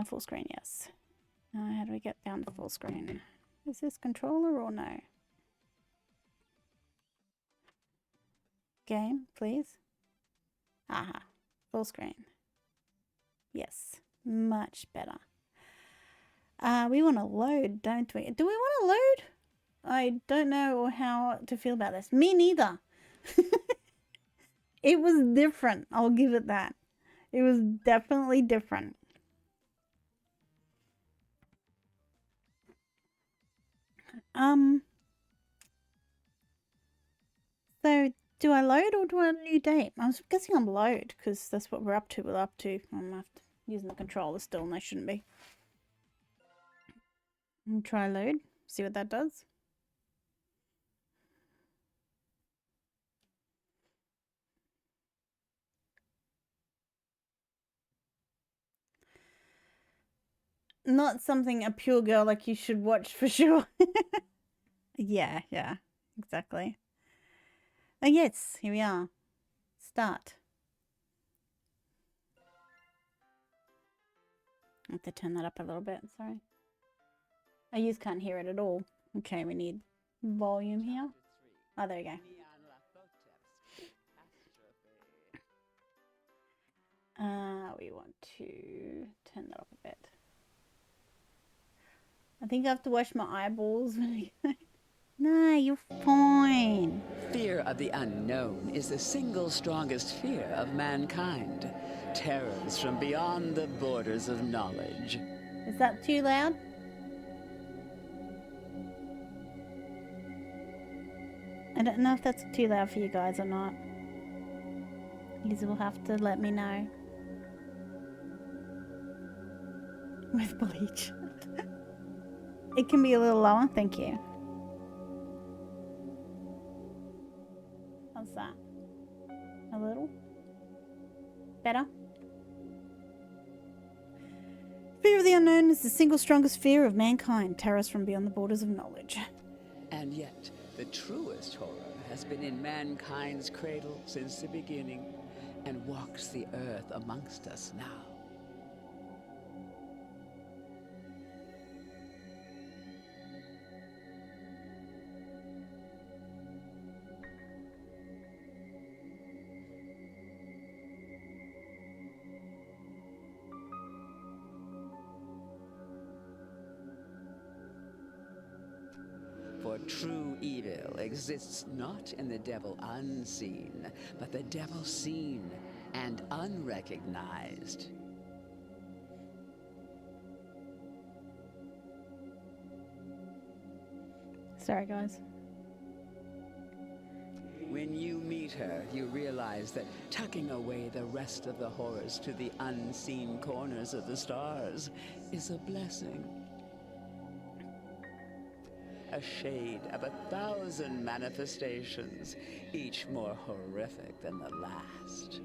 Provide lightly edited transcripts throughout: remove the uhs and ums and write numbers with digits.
Full screen, yes. How do we get down to full screen? Is this controller or no? Game, please. Aha, full screen. Yes, much better. We want to load, don't we? Do we want to load? I don't know how to feel about this. Me neither. It was different. I'll give it that. It was definitely different. So do I load or do I new date? I was guessing I'm load because that's what we're up to. I'm using the controller still and I shouldn't be. And try load. See what that does. Not something a pure girl like you should watch for sure. Yeah, exactly. Oh yes, here we are. Start. I have to turn that up a little bit, sorry. I just can't hear it at all. Okay, we need volume here. Oh, there we go. We want to turn that up a bit. I think I have to wash my eyeballs. No, you're fine. Fear of the unknown is the single strongest fear of mankind. Terrors from beyond the borders of knowledge. Is that too loud? I don't know if that's too loud for you guys or not. You will have to let me know. With bleach. It can be a little lower, thank you. How's that? A little? Better? Fear of the unknown is the single strongest fear of mankind. Terrors from beyond the borders of knowledge. And yet, the truest horror has been in mankind's cradle since the beginning, and walks the earth amongst us now. For true evil exists not in the devil unseen, but the devil seen and unrecognized. Sorry, guys. When you meet her, you realize that tucking away the rest of the horrors to the unseen corners of the stars is a blessing. A shade of 1,000 manifestations, each more horrific than the last.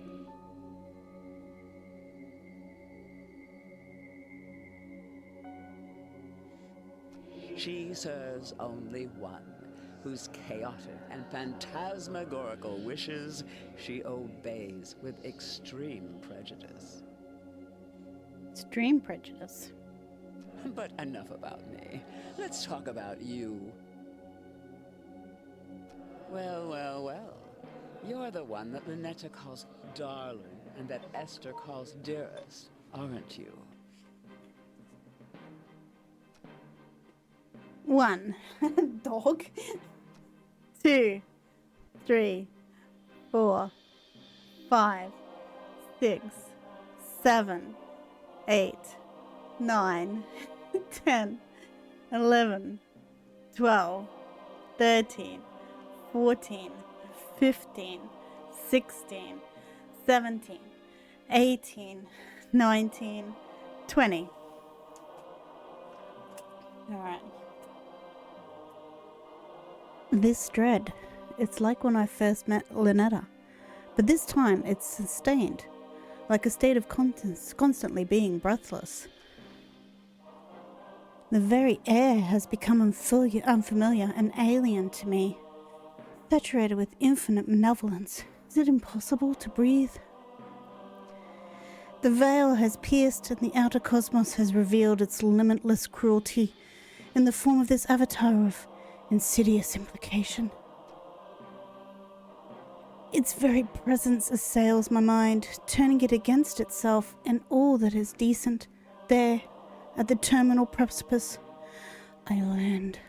She serves only one, whose chaotic and phantasmagorical wishes she obeys with extreme prejudice. Extreme prejudice. But enough about me. Let's talk about you. Well. You're the one that Lynetta calls darling and that Esther calls dearest, aren't you? 1. Dog. 2, 3, 4, 5, 6, 7, 8, 9, 10, 11, 12, 13, 14, 15, 16, 17, 18, 19, 20. All right. This dread, it's like when I first met Lynetta, but this time it's sustained, like a state of constantly being breathless. The very air has become unfamiliar and alien to me, saturated with infinite malevolence. Is it impossible to breathe? The veil has pierced and the outer cosmos has revealed its limitless cruelty in the form of this avatar of insidious implication. Its very presence assails my mind, turning it against itself and all that is decent. There, at the terminal precipice, I land.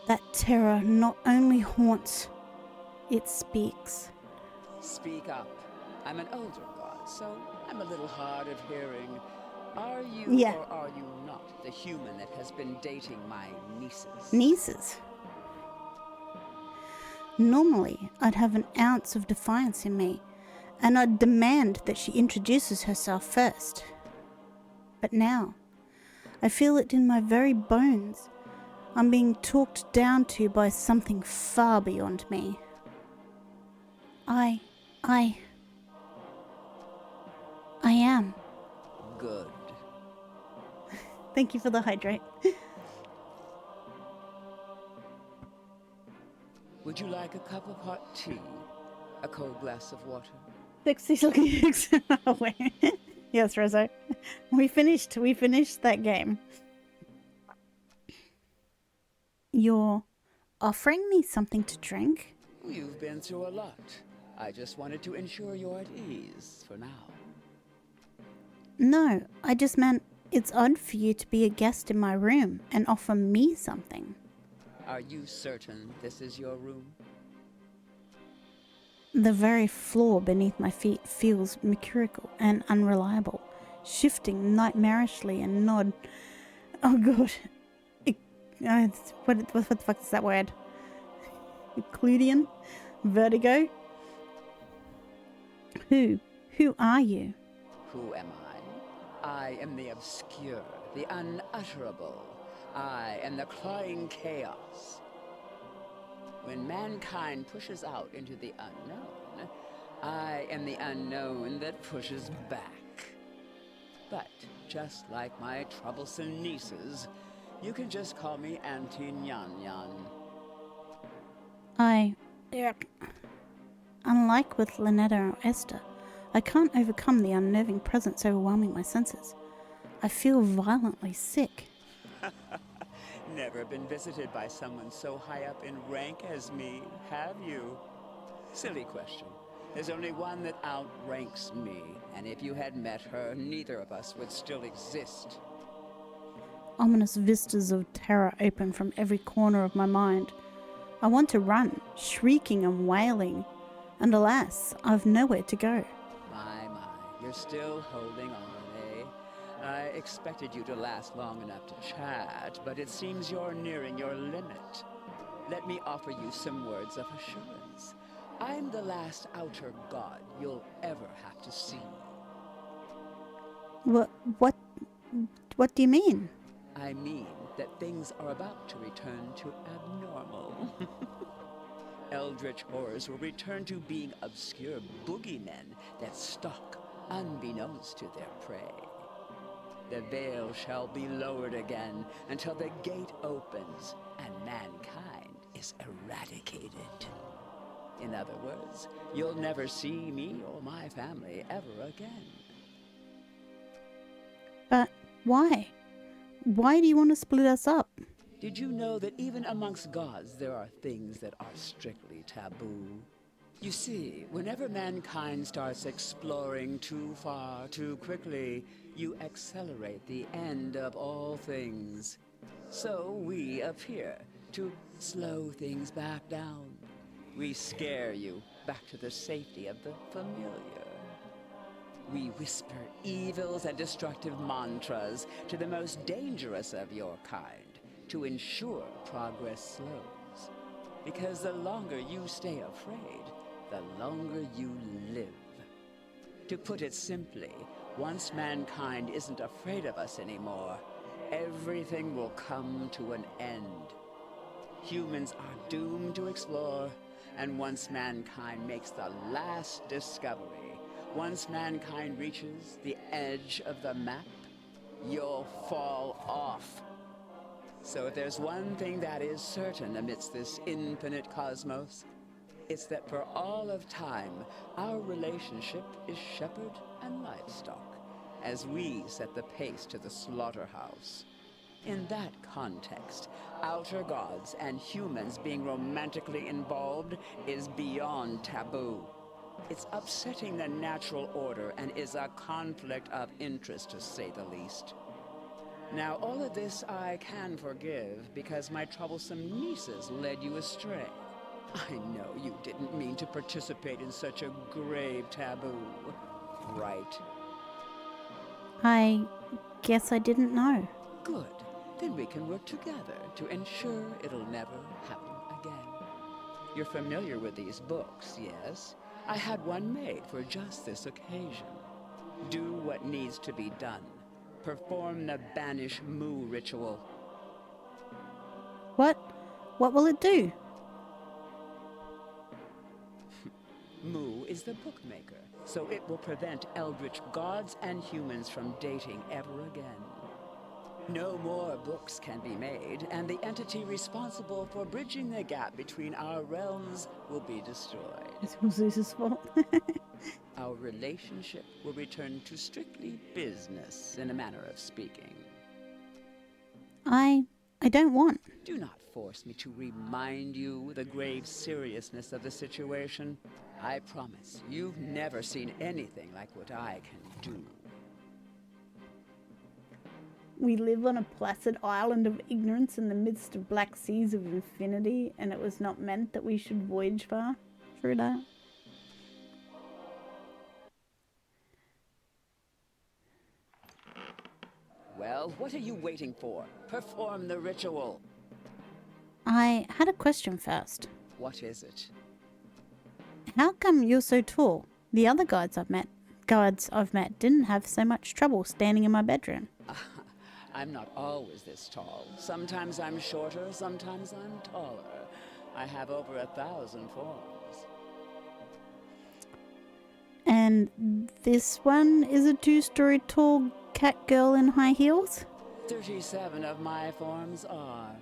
That terror not only haunts, it speaks. Speak up. I'm an older god, so I'm a little hard of hearing. Are you Yeah. or are you not the human that has been dating my nieces? Nieces. Normally, I'd have an ounce of defiance in me, and I'd demand that she introduces herself first. But now, I feel it in my very bones. I'm being talked down to by something far beyond me. I am. Good. Thank you for the hydrate. Would you like a cup of hot tea? A cold glass of water? Dixie's looking away. Yes, Rizzo. We finished that game. You're offering me something to drink? You've been through a lot. I just wanted to ensure you're at ease for now. No, I just meant it's odd for you to be a guest in my room and offer me something. Are you certain this is your room? The very floor beneath my feet feels mercurial and unreliable, shifting nightmarishly and nod. Oh god. What the fuck is that word? Euclidean? Vertigo? Who are you? Who am I? I am the obscure, the unutterable. I am the clawing chaos. When mankind pushes out into the unknown, I am the unknown that pushes back. But just like my troublesome nieces, you can just call me Auntie Nyan Nyan. Unlike with Lynetta or Esther, I can't overcome the unnerving presence overwhelming my senses. I feel violently sick. Never been visited by someone so high up in rank as me, have you? Silly question. There's only one that outranks me, and if you had met her, neither of us would still exist. Ominous vistas of terror open from every corner of my mind. I want to run, shrieking and wailing, and alas, I've nowhere to go. My, you're still holding on, eh? I expected you to last long enough to chat, but it seems you're nearing your limit. Let me offer you some words of assurance. I'm the last outer god you'll ever have to see. What do you mean? I mean that things are about to return to abnormal. Eldritch horrors will return to being obscure boogeymen that stalk unbeknownst to their prey. The veil shall be lowered again until the gate opens and mankind is eradicated. In other words, you'll never see me or my family ever again. But why? Why do you want to split us up? Did you know that even amongst gods there are things that are strictly taboo? You see, whenever mankind starts exploring too far, too quickly, you accelerate the end of all things. So we appear to slow things back down. We scare you back to the safety of the familiar. We whisper evils and destructive mantras to the most dangerous of your kind to ensure progress slows. Because the longer you stay afraid, the longer you live. To put it simply, once mankind isn't afraid of us anymore, everything will come to an end. Humans are doomed to explore, and once mankind makes the last discovery, once mankind reaches the edge of the map, you'll fall off. So if there's one thing that is certain amidst this infinite cosmos, It's that for all of time, our relationship is shepherd and livestock, as we set the pace to the slaughterhouse. In that context, outer gods and humans being romantically involved is beyond taboo. It's upsetting the natural order and is a conflict of interest, to say the least. Now, all of this I can forgive because my troublesome nieces led you astray. I know you didn't mean to participate in such a grave taboo, right? I guess I didn't know. Good. Then we can work together to ensure it'll never happen again. You're familiar with these books, yes? I had one made for just this occasion. Do what needs to be done. Perform the Banish Mu ritual. What? What will it do? Mu is the bookmaker, so it will prevent eldritch gods and humans from dating ever again. No more books can be made, and the entity responsible for bridging the gap between our realms will be destroyed. It's all Zeus's fault. Our relationship will return to strictly business, in a manner of speaking. I don't want. Do not force me to remind you the grave seriousness of the situation. I promise you've never seen anything like what I can do. We live on a placid island of ignorance in the midst of black seas of infinity, and it was not meant that we should voyage far through that. Well, what are you waiting for? Perform the ritual. I had a question first. What is it? How come you're so tall? The other guards I've met didn't have so much trouble standing in my bedroom. I'm not always this tall. Sometimes I'm shorter, sometimes I'm taller. I have over 1,000 forms. And this one is a 2-story tall cat girl in high heels? 37 of my forms are.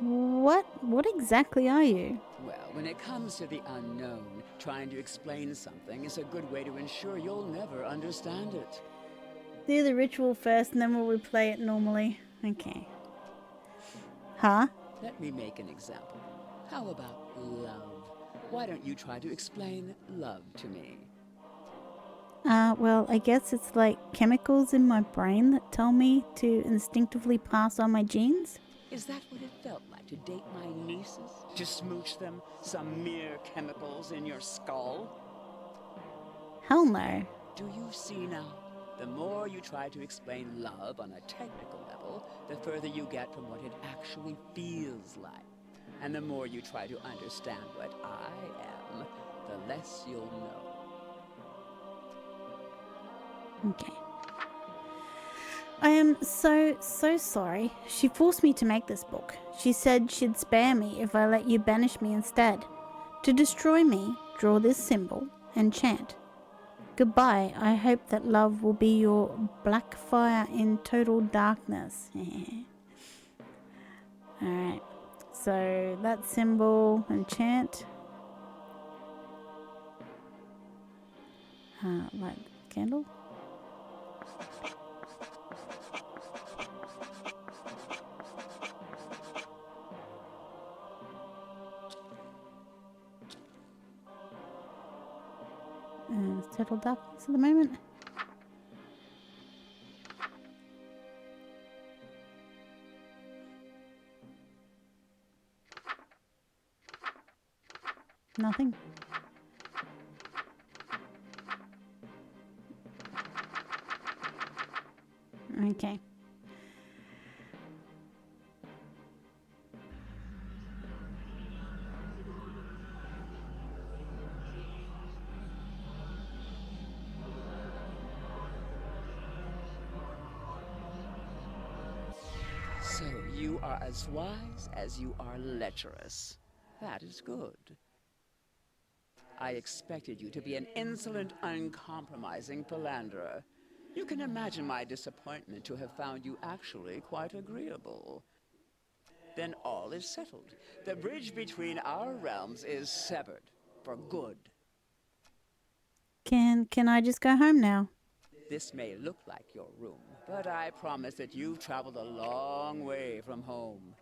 What exactly are you? Well, when it comes to the unknown, trying to explain something is a good way to ensure you'll never understand it. Do the ritual first and then we'll replay it normally. Okay. Huh? Let me make an example. How about love? Why don't you try to explain love to me? Well, I guess it's like chemicals in my brain that tell me to instinctively pass on my genes. Is that what it felt like to date my nieces? To smooch them? Some mere chemicals in your skull? Hell no. Do you see now? The more you try to explain love on a technical level, the further you get from what it actually feels like. And the more you try to understand what I am, the less you'll know. Okay. I am so sorry. She forced me to make this book. She said she'd spare me if I let you banish me instead. To destroy me, draw this symbol and chant. Goodbye. I hope that love will be your black fire in total darkness. Alright. So that symbol and chant. Light the candle. And it's total darkness at the moment. Nothing. Okay. So you are as wise as you are lecherous. That is good. I expected you to be an insolent, uncompromising philanderer. You can imagine my disappointment to have found you actually quite agreeable. Then all is settled. The bridge between our realms is severed for good. Can I just go home now? This may look like your room, but I promise that you've traveled a long way from home.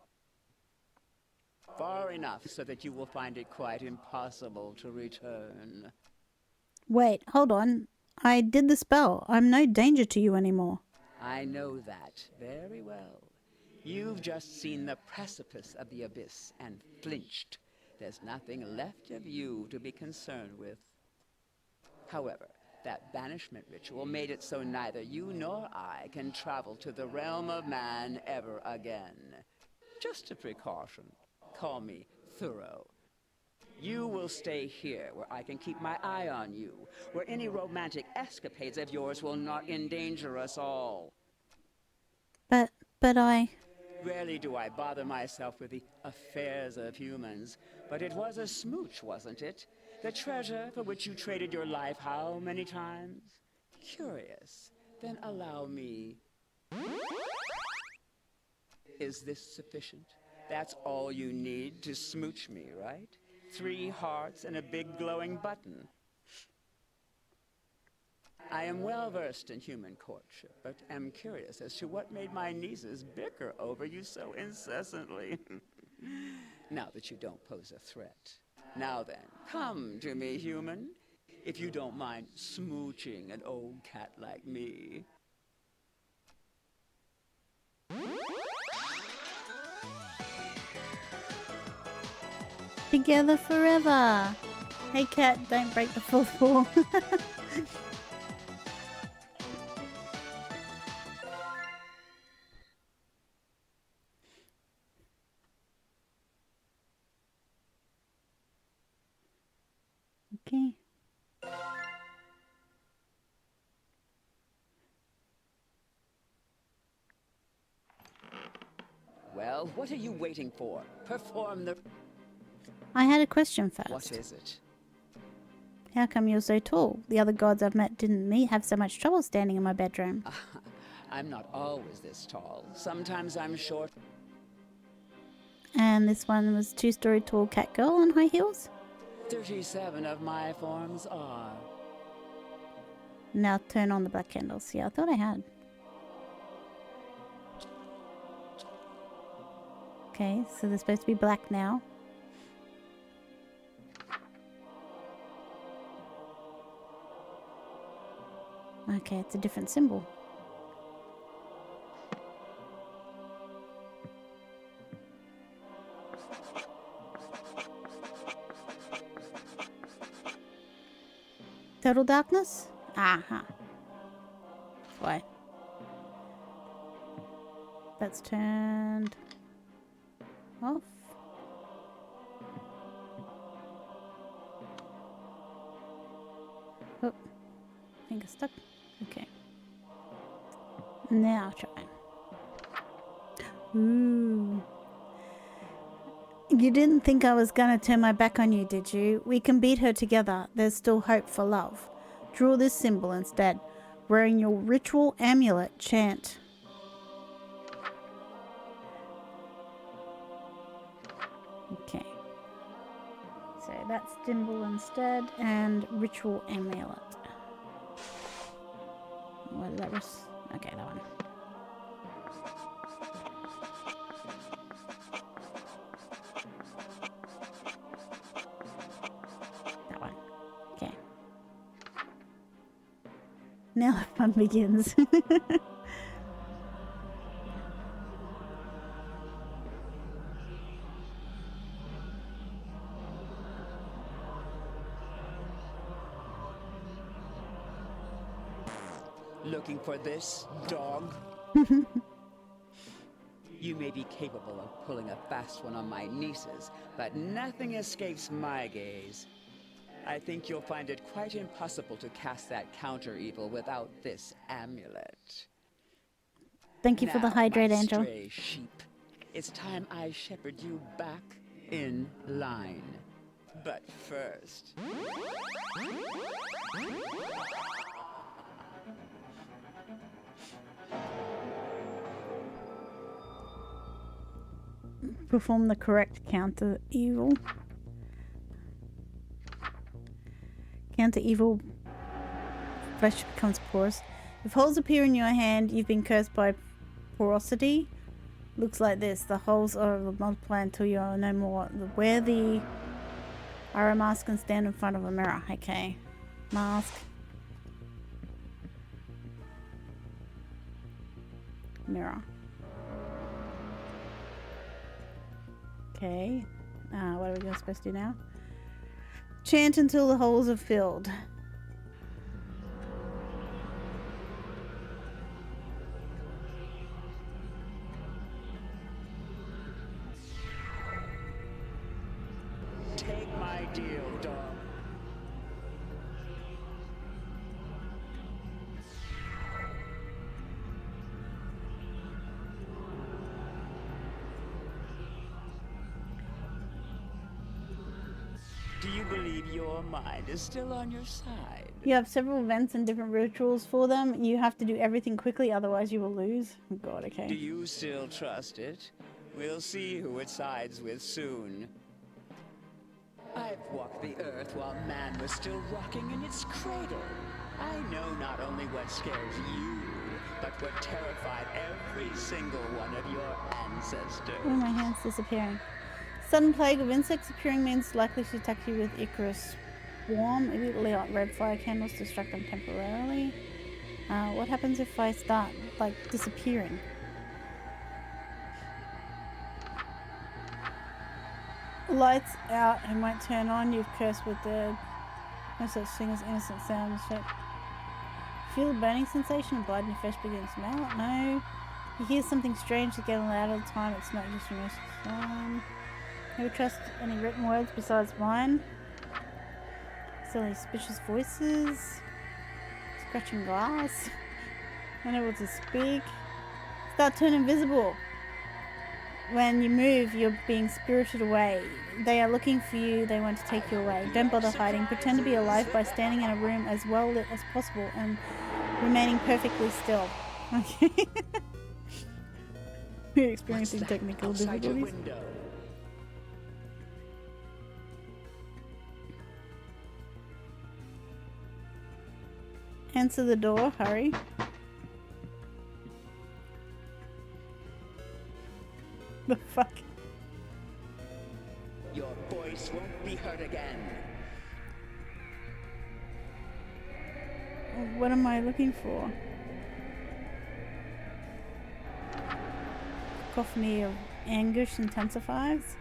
Far enough so that you will find it quite impossible to return. Wait, hold on. I did the spell. I'm no danger to you anymore. I know that very well. You've just seen the precipice of the abyss and flinched. There's nothing left of you to be concerned with. However, that banishment ritual made it so neither you nor I can travel to the realm of man ever again. Just a precaution. Call me thorough. You will stay here, where I can keep my eye on you, where any romantic escapades of yours will not endanger us all. But I... Rarely do I bother myself with the affairs of humans, but it was a smooch, wasn't it? The treasure for which you traded your life how many times? Curious. Then allow me. Is this sufficient? That's all you need to smooch me, right? 3 hearts and a big glowing button. I am well versed in human courtship, but am curious as to what made my nieces bicker over you so incessantly. Now that you don't pose a threat. Now then, come to me, human. If you don't mind smooching an old cat like me. Together forever. Hey cat, don't break the fourth wall. Okay. Well, what are you waiting for? Perform the... I had a question first. What is it? How come you're so tall? The other gods I've met didn't have so much trouble standing in my bedroom. I'm not always this tall. Sometimes I'm short. And this one was 2-story tall cat girl on high heels? 37 of my forms are. Now turn on the black candles. Yeah, I thought I had. Okay, so they're supposed to be black now. Okay, it's a different symbol. Total darkness? Aha. Why? That's turned off. Oh, finger stuck. Okay. Now try. Ooh. You didn't think I was gonna turn my back on you, did you? We can beat her together. There's still hope for love. Draw this symbol instead. Wearing your ritual amulet, chant. Okay. So that's symbol instead and ritual amulet. What that was? Okay, that one. That one. Okay. Now the fun begins. Looking for this, dog? You may be capable of pulling a fast one on my nieces, but nothing escapes my gaze. I think you'll find it quite impossible to cast that counter-evil without this amulet. Thank you for the Now, hydrate, my Angel. stray sheep, it's time I shepherd you back in line. But first... perform the correct counter evil. Counter evil. Flesh becomes porous. If holes appear in your hand, you've been cursed by porosity. Looks like this. The holes are multiply until you're no more. Wear the Aura mask and stand in front of a mirror. Okay. Mask. Mirror. Okay. What are we supposed to do now? Chant until the holes are filled. Take my deal, dog. Do you believe your mind is still on your side? You have several events and different rituals for them. You have to do everything quickly, otherwise you will lose. Oh God, Do okay. you still trust it? We'll see who it sides with soon. I've walked the earth while man was still rocking in its cradle. I know not only what scares you, but what terrified every single one of your ancestors. Oh, my hand's disappearing. Sudden plague of insects appearing means likely to attack you with Icarus Swarm. Immediately out red fire candles, distract them temporarily. What happens if I start, like, disappearing? Lights out and won't turn on. You've cursed with the no such thing as innocent sound. Feel a burning sensation and blood in your flesh begins to melt? No. You hear something strange to get louder at the time. It's not just your sound. Never trust any written words besides mine. Silly suspicious voices. Scratching glass. Unable to speak. Start turning invisible. When you move, you're being spirited away. They are looking for you. They want to take you away. Don't bother hiding. Pretend to be alive by standing in a room as well lit as possible and remaining perfectly still. Okay. We're experiencing technical difficulties. Answer the door. Hurry. The fuck? Your voice won't be heard again. What am I looking for? Cacophony of anguish intensifies.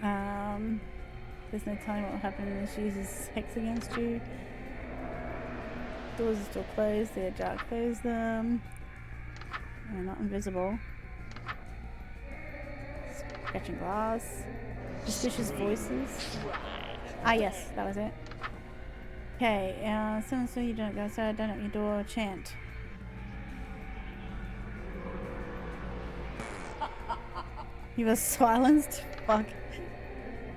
There's no telling what will happen when she uses hex against you. Doors are still closed. The ajar closed them. They're not invisible. Scratching glass. Suspicious voices. Ah, yes, that was it. Okay, so you don't go outside, don't open your door, chant. You were silenced? Fuck.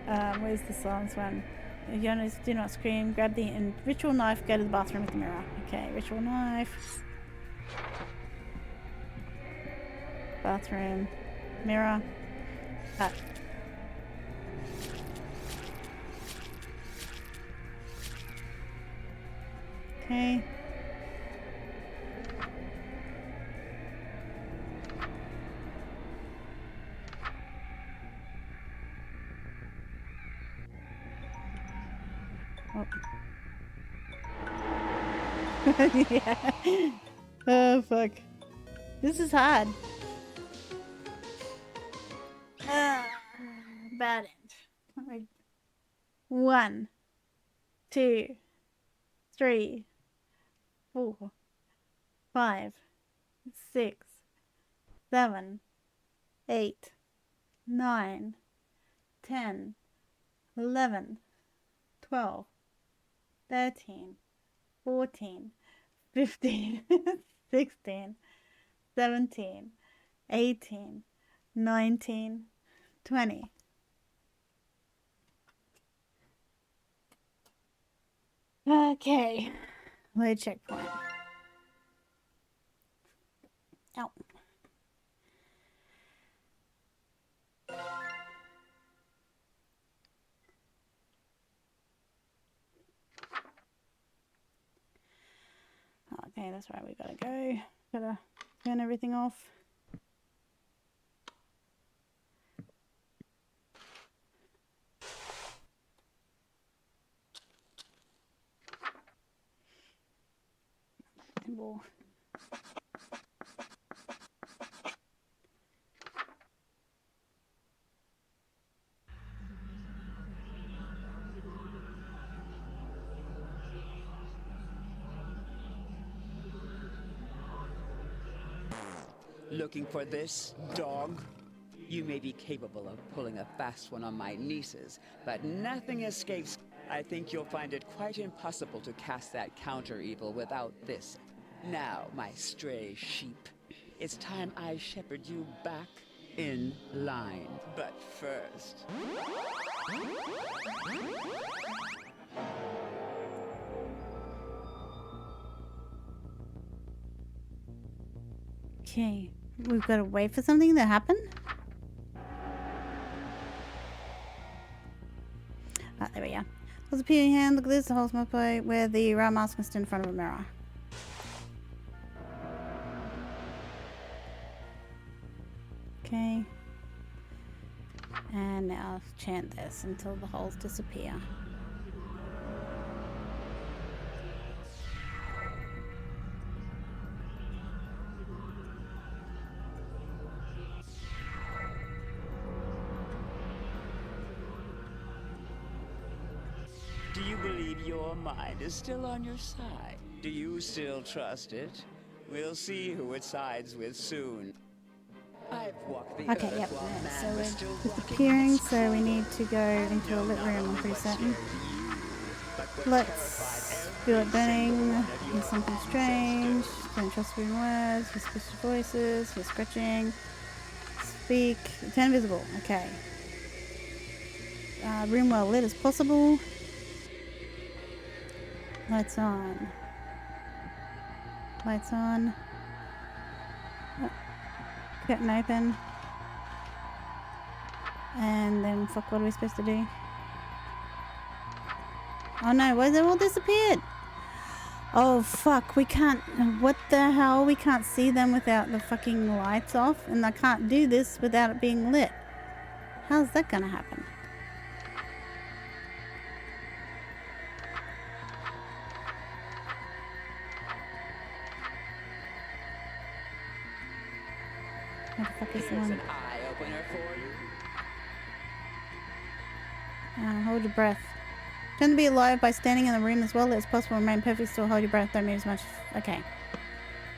Where's the silence one? If you notice, do not scream, grab the ritual knife, go to the bathroom with the mirror. Okay, ritual knife. Bathroom. Mirror. Cut. Okay. Oh. Yeah. Oh, fuck. This is hard. Bad end. 1, 2, 3, 4, 5, 6, 7, 8, 9, 10, 11, 12, 13, 14, 15, 16, 17, 18, 19, 20. Okay. Load checkpoint. Ow. Okay, that's right. We gotta go. Gotta turn everything off. Symbol. Looking for this, dog? You may be capable of pulling a fast one on my nieces, but nothing escapes. I think you'll find it quite impossible to cast that counter-evil without this. Now, my stray sheep, it's time I shepherd you back in line. But first... Okay, we've got to wait for something to happen. Ah, there we go. Hold the peeling hand. Look at this. The hole's my play where the round mask can stand in front of a mirror. Okay. And now chant this until the holes disappear. Do you believe your mind is still on your side? Do you still trust it? We'll see who it sides with soon. I've walked the Okay, earth yep. while man So was still we're walking disappearing, its so we cradle. need to go into a lit room, I'm pretty certain. Let's feel it burning. Hear something strange. Don't trust spoken words. Hear suspicious voices. Hear scratching. Speak. Turn visible. Okay. Room well lit as possible. Lights on. Lights on. Oh, curtain open. And then, fuck, what are we supposed to do? Oh no, why they all disappeared? Oh fuck, we can't, what the hell? We can't see them without the fucking lights off, and I can't do this without it being lit. How's that gonna happen? Where the fuck is the Here's one? an eye-opener for you. Hold your breath. Turn to be alive by standing in the room as well as possible. Remain perfect still. Hold your breath. Don't move as much. Okay.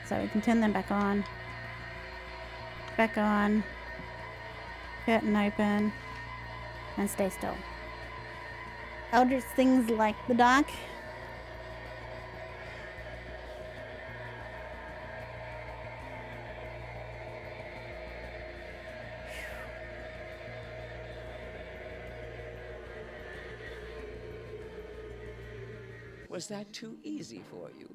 So we can turn them back on. Back on. Curtain open. And stay still. Eldritch things like the dark. Was that too easy for you?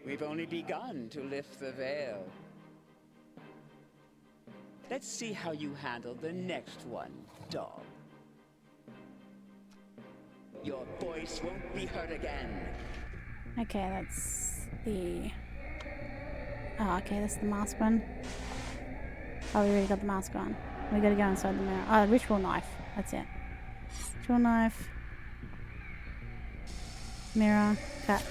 We've only begun to lift the veil. Let's see how you handle the next one, dog. Your voice won't be heard again. Okay, that's the... Oh, okay, that's the mask one. Oh, we already got the mask on. We gotta go inside the mirror. Oh, ritual knife. That's it. Ritual knife. Mirror. Cut.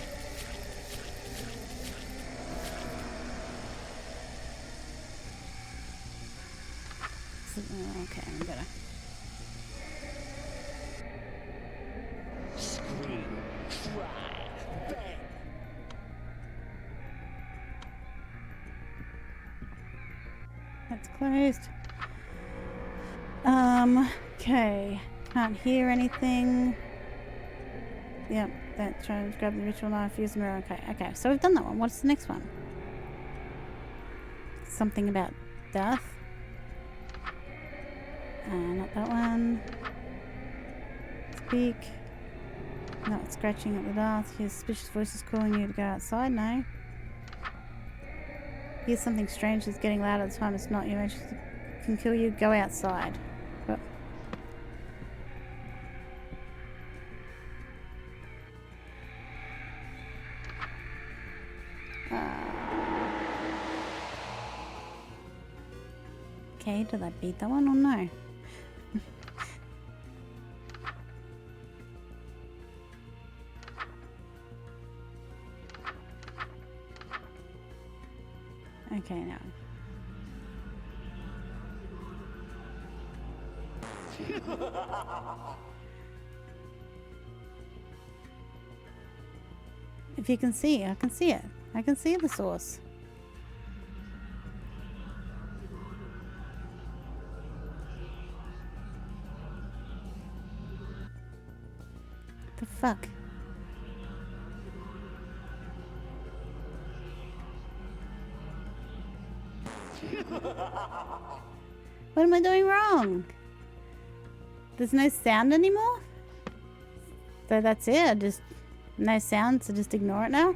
Okay, we gotta... Scream, cry, beg. That's closed. Okay. Can't hear anything. Yep, that tries to grab the ritual knife, use the mirror. Okay, okay. So we've done that one. What's the next one? Something about death. Not that one. Speak. Not scratching at the dark. Hear suspicious voices calling you to go outside. No. Hear something strange that's getting louder at the time. It's not you. It can kill you. Go outside. But Okay, did I beat that one or no? Okay, now. If you can see, I can see it. I can see the source. The fuck? What am I doing wrong? There's no sound anymore? So that's it? Just no sound, so just ignore it now?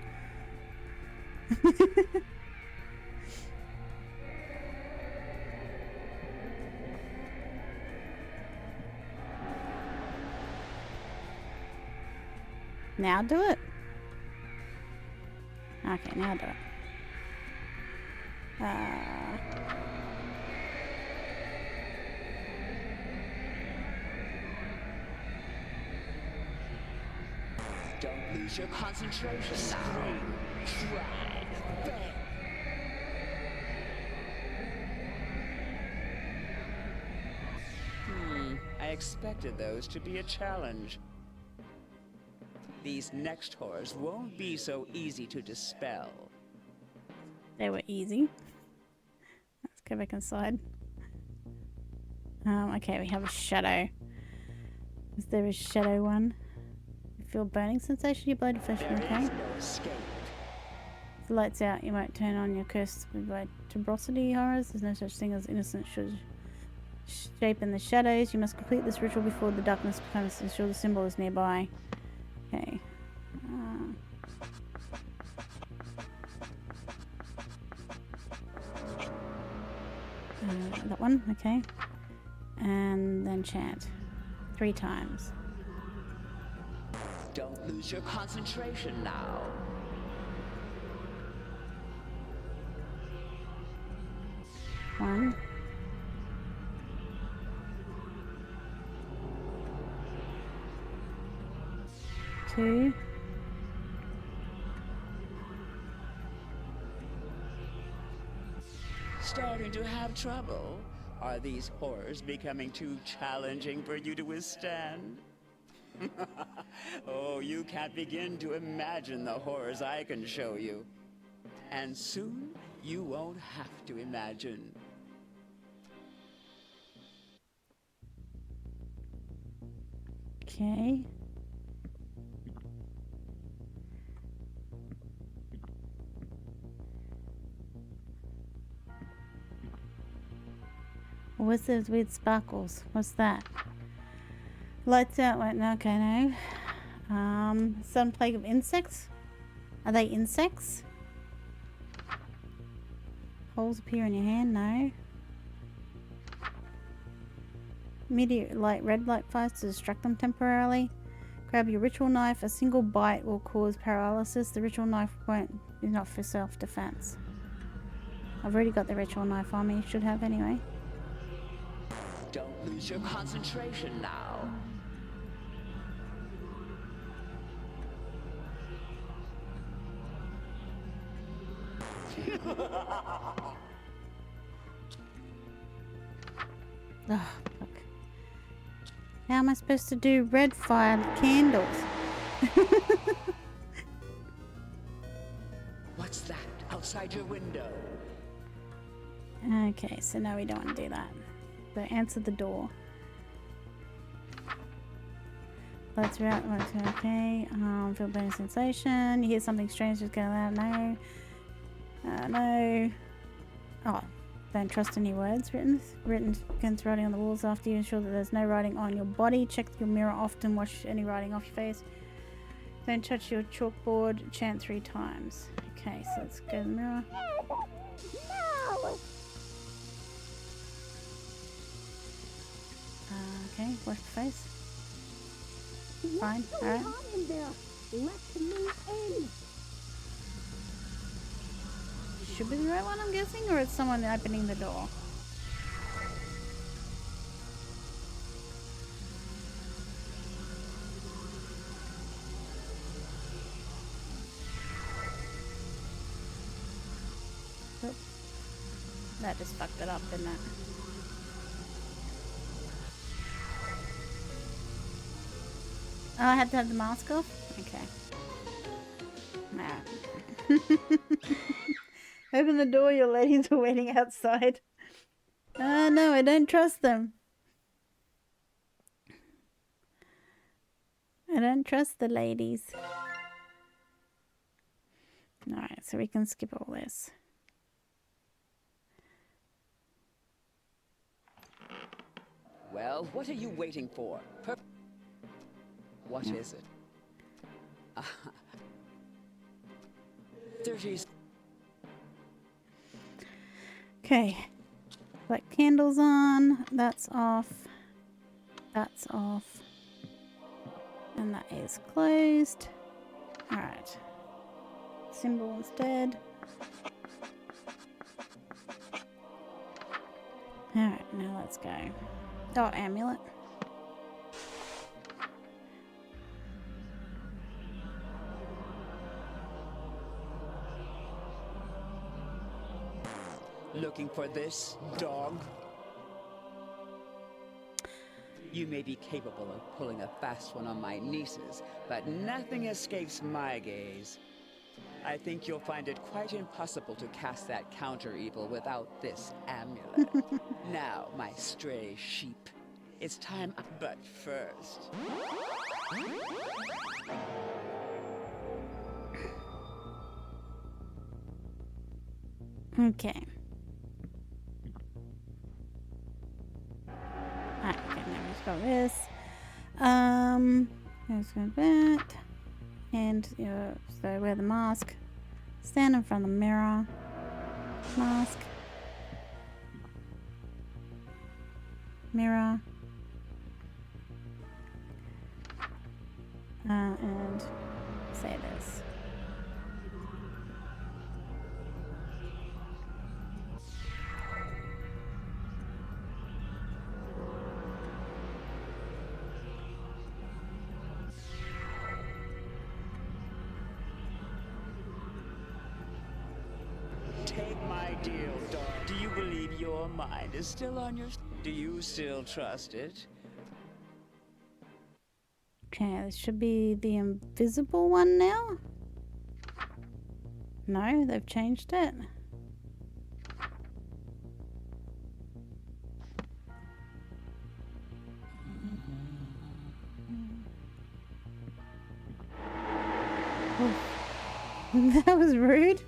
Now do it. Okay, now do it. Don't lose your concentration. Scream, try, beg. I expected those to be a challenge. These next horrors won't be so easy to dispel. They were easy. Let's go back inside. Okay, we have a shadow. Is there a shadow one? You feel burning sensation, your bloody flesh, There okay? is no escape. If the light's out, you might turn on your cursed by Tenebrosity horrors. There's no such thing as innocent should shape in the shadows. You must complete this ritual before the darkness becomes ensure the symbol is nearby. Okay. That one, okay. And then chant 3 times. Don't lose your concentration now. One. Two. Starting to have trouble? Are these horrors becoming too challenging for you to withstand? Oh, you can't begin to imagine the horrors I can show you. And soon, you won't have to imagine. Okay. What's those weird sparkles? What's that? Lights out. Wait, no, okay, no. Sudden plague of insects? Are they insects? Holes appear in your hand? No. Immediate light, red light fires to distract them temporarily. Grab your ritual knife. A single bite will cause paralysis. The ritual knife is not for self-defense. I've already got the ritual knife on me. Should have anyway. Don't lose your concentration now. Oh, fuck. How am I supposed to do red fire candles? What's that outside your window? Okay, so now we don't want to do that. So answer the door. Lights are out. Okay. Feel burning sensation. You hear something strange just going loud. No. No. Oh. Don't trust any words written against writing on the walls after you. Ensure that there's no writing on your body. Check your mirror often. Wash any writing off your face. Don't touch your chalkboard. Chant 3 times. Okay, so let's go to the mirror. Okay, wash the face. Fine, alright. Should be the right one, I'm guessing, or it's someone opening the door? That just fucked it up, didn't it? Oh, I had to have the mask off? Okay. Alright. Open the door, your ladies are waiting outside. No, I don't trust them. I don't trust the ladies. Alright, so we can skip all this. Well, what are you waiting for? What is it? 30s. Okay. Light candles on. That's off. That's off. And that is closed. Alright. Symbol instead. Alright, now let's go. Oh, amulet. Looking for this, dog? You may be capable of pulling a fast one on my nieces, but nothing escapes my gaze. I think you'll find it quite impossible to cast that counter-evil without this amulet. Now, my stray sheep, it's time, but first... Okay. Alright, okay, now we've got this. Let's go that. And, so wear the mask. Stand in front of the mirror. Mask. Mirror. And say this. Take my deal, dog. Do you believe your mind is still on your... Do you still trust it? Okay, this should be the invisible one now. No, they've changed it. Oh. That was rude.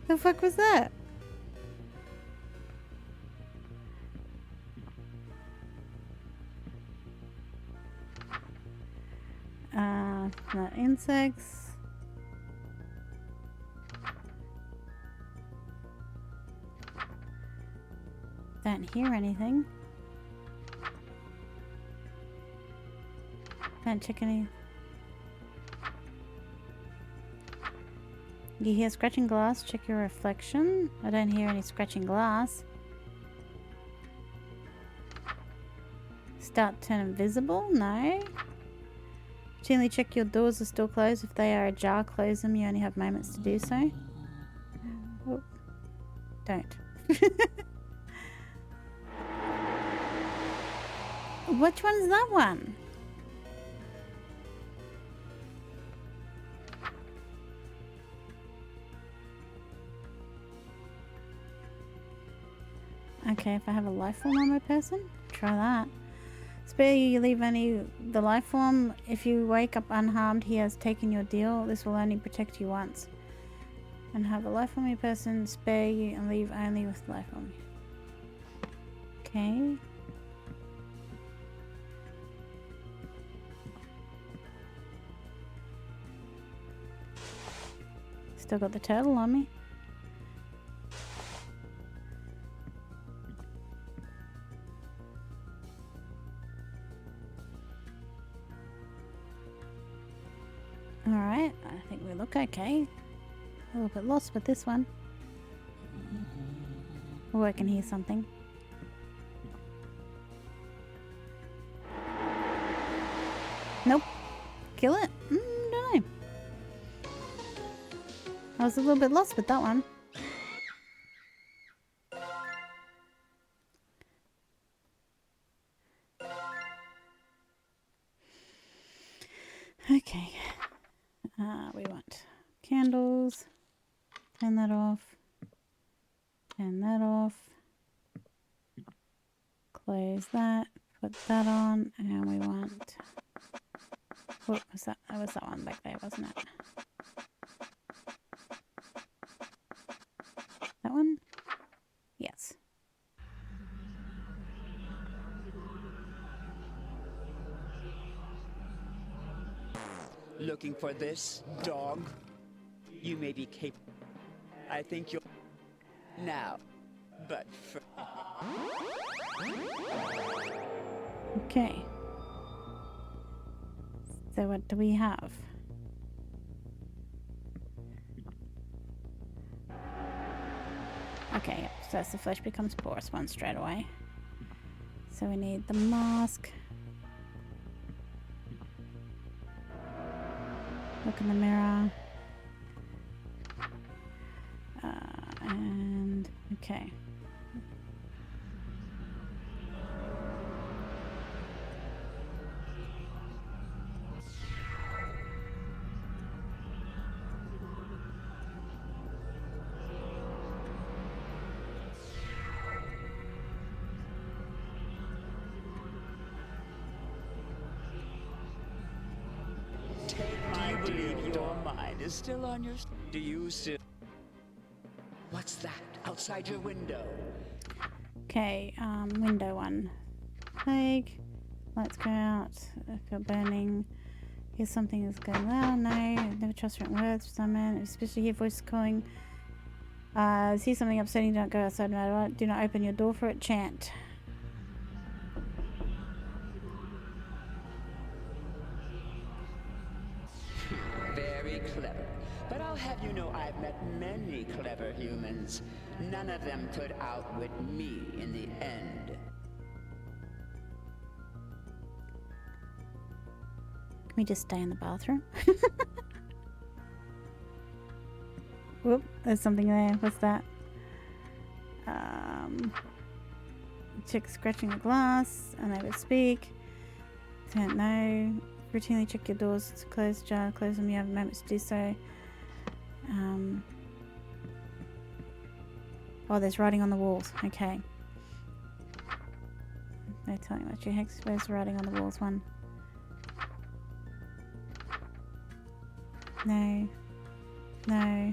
The fuck was that? Not insects. Don't hear anything. Don't check any. You hear scratching glass, check your reflection. I don't hear any scratching glass. Start turn invisible? No. Routinely check your doors are still closed. If they are ajar, close them. You only have moments to do so. Oh. Don't. Which one's that one? Okay, if I have a life form on my person, try that. Spare you, you leave only the life form. If you wake up unharmed, he has taken your deal. This will only protect you once. And have a life form on your person, spare you, and leave only with life form. Okay. Still got the turtle on me. Alright, I think we look okay. A little bit lost with this one. Oh, I can hear something. Nope. Kill it? Don't know. I was a little bit lost with that one. Okay. We want candles. Turn that off. Turn that off. Close that. Put that on. And we want... What was that? That was that one back there, wasn't it? That one? Yes. Looking for this, dog? You may be capable. I think you're... Now. But for... Okay. So what do we have? Okay, yep. So as the flesh becomes porous one straight away. So we need the mask. Look in the mirror. And okay. Do you believe your mind is still on your... Do you still... What's that outside your window? Okay, window one. Plague. Lights go out. I feel burning. Hear something is going loud. No. Never trust written words for some man. Especially hear voices calling. See something upsetting. Don't go outside no matter what. Do not open your door for it. Chant. Very clever. But I'll have you know I've met many clever humans. None of them could outwit me in the end. Can we just stay in the bathroom? Whoop, there's something there. What's that? Check scratching the glass. Unable to speak. Don't know. Routinely check your doors. It's closed, jar. Close them. You have moments to do so. Oh, there's writing on the walls. Okay. They're telling me what your hex. Where's the writing on the walls one? No. No.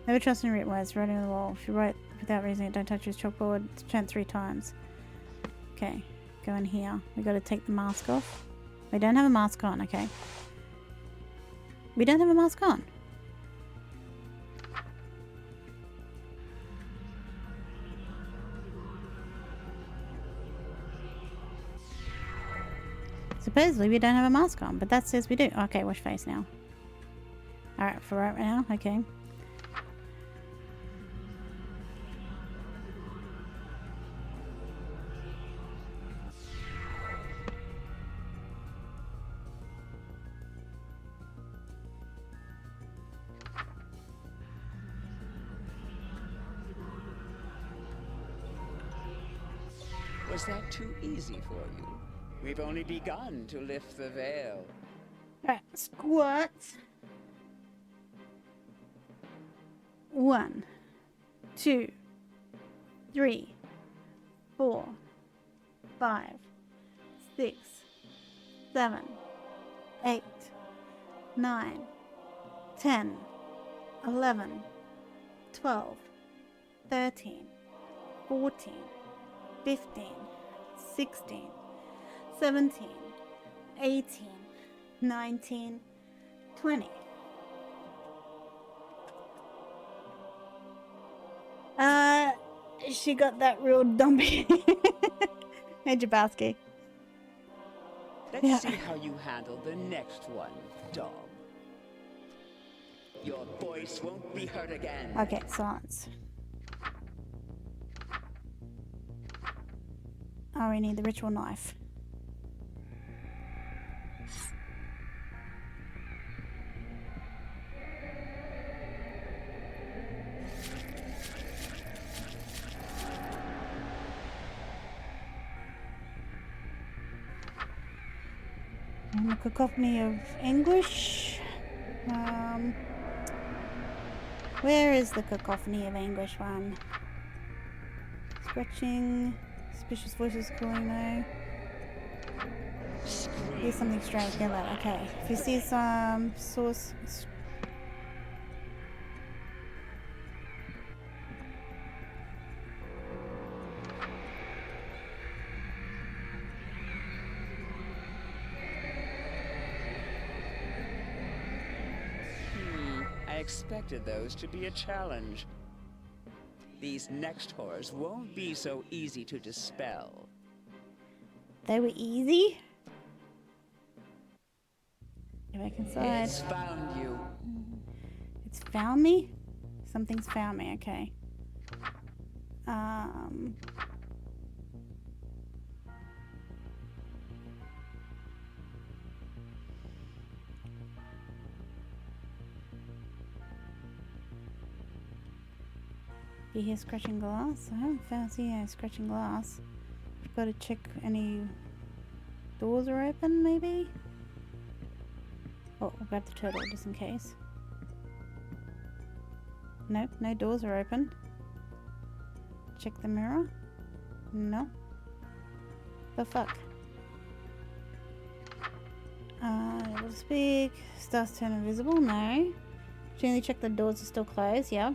Never trust in written words. Writing on the wall. If you write without reasoning, don't touch his chalkboard. Chant 3 times. Okay. Go in here. We got to take the mask off. We don't have a mask on. Okay. We don't have a mask on. Supposedly we don't have a mask on, but that says we do. Okay, wash face now. Alright, for right now, okay. Was that too easy for you? We've only begun to lift the veil. Alright, squat. 1, 2, 3, 4, 5, 6, 7, 8, 9, 10, 11, 12, 13, 14, 15, 16, 17, 18, 19, 20. She got that real dumpy. Hey, Jabowski. Let's see how you handle the next one, dog. Your voice won't be heard again. Okay, silence. Oh, we need the ritual knife. And the cacophony of anguish. Where is the cacophony of anguish one? Scratching. Suspicious voices calling no. Here's something strange. Get that. Okay. If you see some source. I expected those to be a challenge. These next horrors won't be so easy to dispel. They were easy. Get back inside. It's found you. It's found me? Something's found me, okay. You hear scratching glass? I haven't found scratching glass. I've got to check any doors are open, maybe? Oh, I'll grab the turtle just in case. Nope, no doors are open. Check the mirror. No. The fuck? It'll speak. Stars turn invisible. No. Generally check the doors are still closed. Yeah.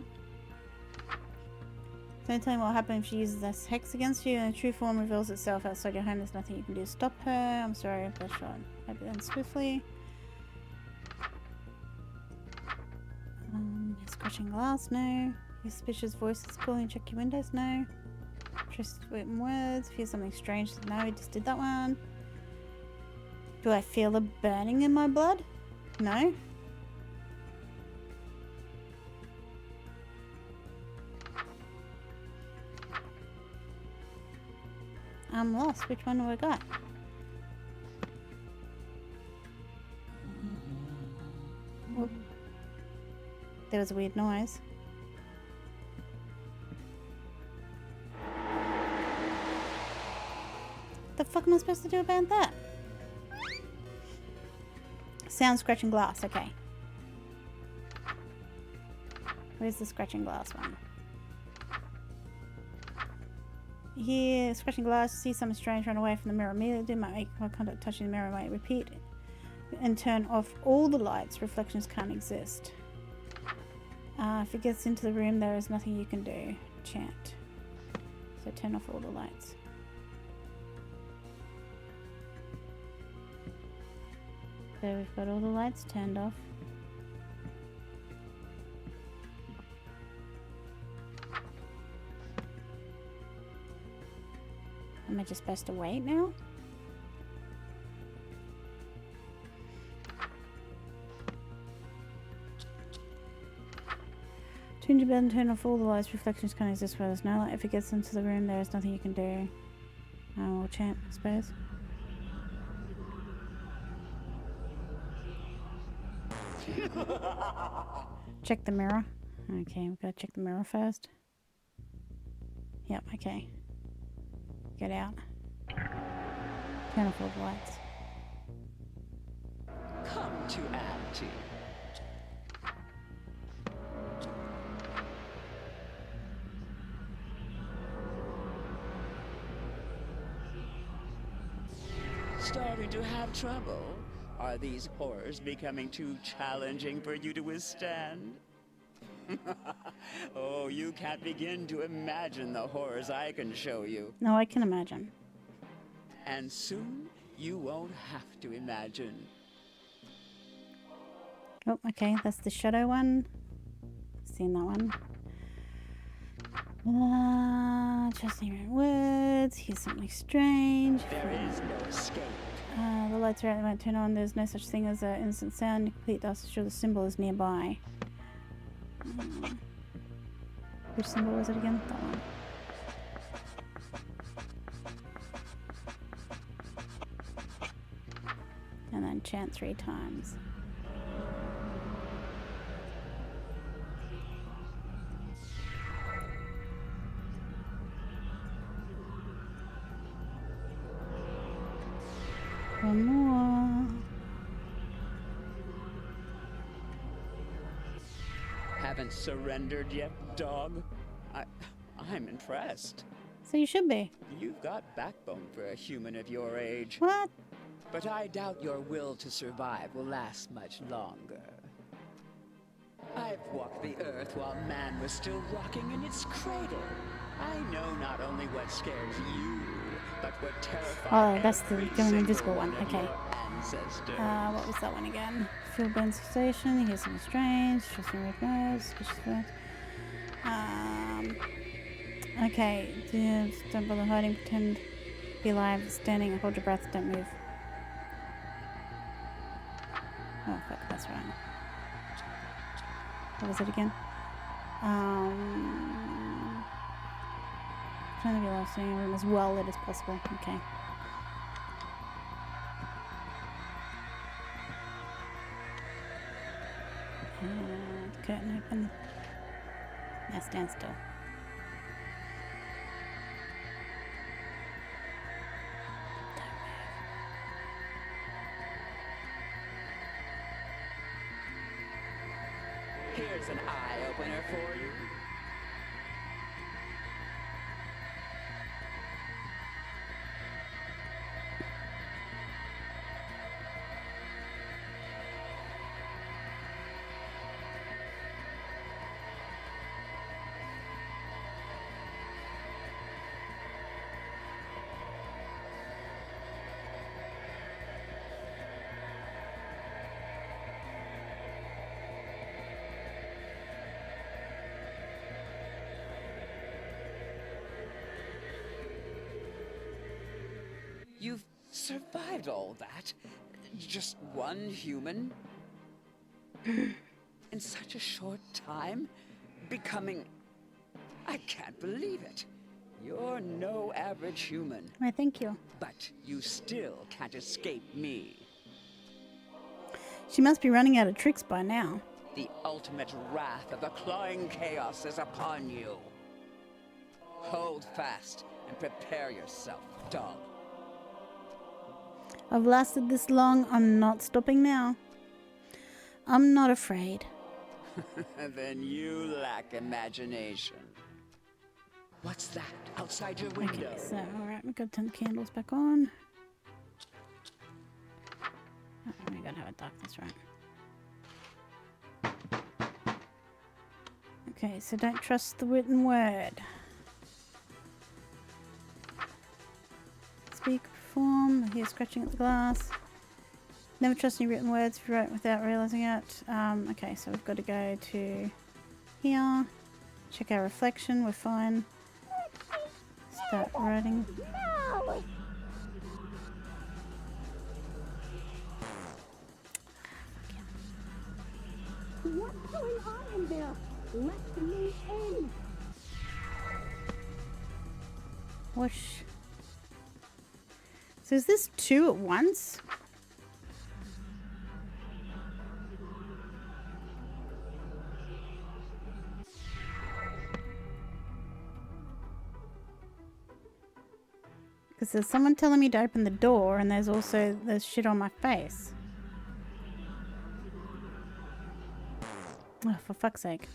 Don't tell me what will happen if she uses this hex against you and the true form reveals itself outside your home. There's nothing you can do to stop her. I'm sorry, but shot. Hope it ends swiftly. Scratching glass, no. Your suspicious voices calling, check your windows, no. Trust written words, feel something strange, no, we just did that one. Do I feel a burning in my blood? No. I'm lost, which one do I got? Whoop. There was a weird noise. What the fuck am I supposed to do about that? Sound scratching glass, okay. Where's the scratching glass one? Here, scratching glass, see something strange run away from the mirror. Immediately might make eye contact touching the mirror, might repeat and turn off all the lights. Reflections can't exist. If it gets into the room, there is nothing you can do. Chant. So turn off all the lights. So we've got all the lights turned off. Am I just supposed to wait now? Change your bed and turn off all the lights. Reflections can't exist where there's no light. If it gets into the room, there is nothing you can do. We'll chant, I suppose. Check the mirror. Okay, we've got to check the mirror first. Yep, okay. Get out. Turn off all the lights. Come to Auntie. Starting to have trouble? Are these horrors becoming too challenging for you to withstand? Oh, you can't begin to imagine the horrors I can show you. No, I can imagine. And soon, you won't have to imagine. Oh, okay, that's the shadow one. Seen that one. Trusting your words. Here's something strange. There is no escape. The lights are out, they won't turn on. There's no such thing as an innocent sound. Complete dust, sure the symbol is nearby. Which symbol was it again? That one. And then chant 3 times. One more. haven't surrendered yet, dog. I'm impressed. So you should be. You've got backbone for a human of your age. What? But I doubt your will to survive will last much longer. I've walked the earth while man was still rocking in its cradle. I know not only what scares you, but what terrifies Oh, that's the every going single invisible one. of Okay. your ancestors. What was that one again? Feel burn sensation. Hear something strange. Trust me with nerves. Suspicious words. Okay. Don't bother hiding. Pretend. Be alive. Standing. Hold your breath. Don't move. Oh fuck. That's right. What was it again? Trying to be alive. Staying in a room as well lit as possible. Okay. Curtain open. Now stand still. Here's an eye-opener for you. You've survived all that? Just one human? In such a short time? Becoming... I can't believe it. You're no average human. Why, thank you. But you still can't escape me. She must be running out of tricks by now. The ultimate wrath of the clawing chaos is upon you. Hold fast and prepare yourself, dog. I've lasted this long. I'm not stopping now. I'm not afraid. Then you lack imagination. What's that outside your window? Okay, so, alright, we've got to turn the candles back on. Oh, we gotta have it dark, that's right. Okay, so don't trust the written word. Speak, perform, I hear scratching at the glass. Never trust any written words if you write without realizing it. Okay, so we've got to go to here. Check our reflection, we're fine. Start writing. What's going on in there? Let me in. Whoosh. So is this two at once? Because there's someone telling me to open the door and there's shit on my face. Oh, for fuck's sake.